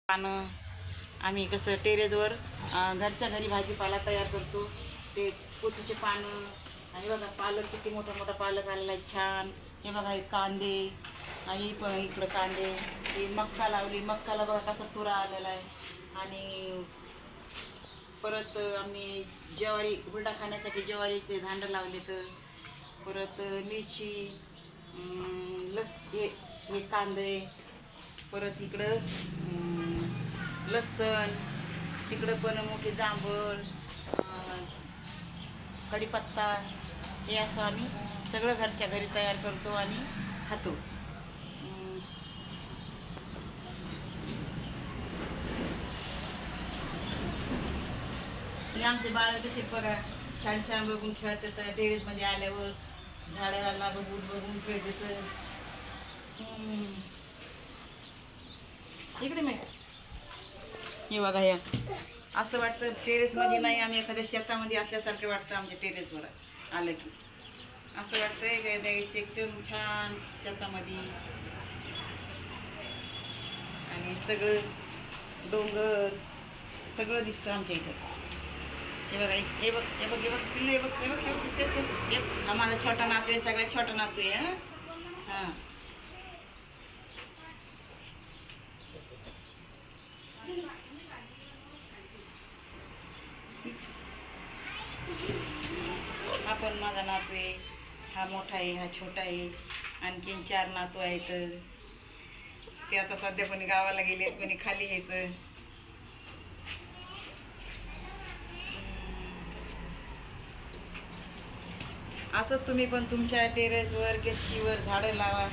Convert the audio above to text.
पानं आम्ही कसं टेरेसवर घरच्या घरी भाजीपाला तयार करतो. ते कोथीचे पानं आणि बघा पालक किती मोठा मोठा पालक आलेला आहे छान. हे बघा हे कांदे आणि पण इकडं कांदे, ही मक्का लावली, मक्काला बघा कसा तुरा आलेला आहे. आणि परत आम्ही ज्वारी हुरडा खाण्यासाठी ज्वारीचे धांडं लावले. तर परत मिरची, हे कांदे, परत इकडं लसण, तिकडं पण मोठी जांभळ, कढीपत्ता, हे असं आम्ही सगळं घरच्या घरी तयार करतो आणि खातो. आमचे बाळ कसे बघा छान छान बघून खेळत येतं. टेरेसमध्ये आल्यावर झाडाला बघून बघून खेळत येतं. इकडे मी हे बघा या असं वाटतं टेरेसमध्ये नाही, आम्ही एखाद्या शेतामध्ये असल्यासारखं वाटतं. आमच्या टेरेसवर आलं की असं वाटतंय काय द्यायचं एकदम छान शेतामध्ये. आणि सगळं डोंगर सगळं दिसतं आमच्या इथं. हे बघा हे बघ हे बघ हे बघ पिल्लू, हे बघ हे बघ हे बघ, हा माझा छोटा नातू आहे, सगळ्यात छोटा नातू आहे. हां हा पण माझा नातू आहे, हा मोठा आहे, हा छोटा आहे. आणखीन 4 नातू आहेत. ते आता सध्या कोणी गावाला गेलेत, कोणी खाली आहेत. असं तुम्ही पण तुमच्या टेरेसवर गच्चीवर झाडं लावा.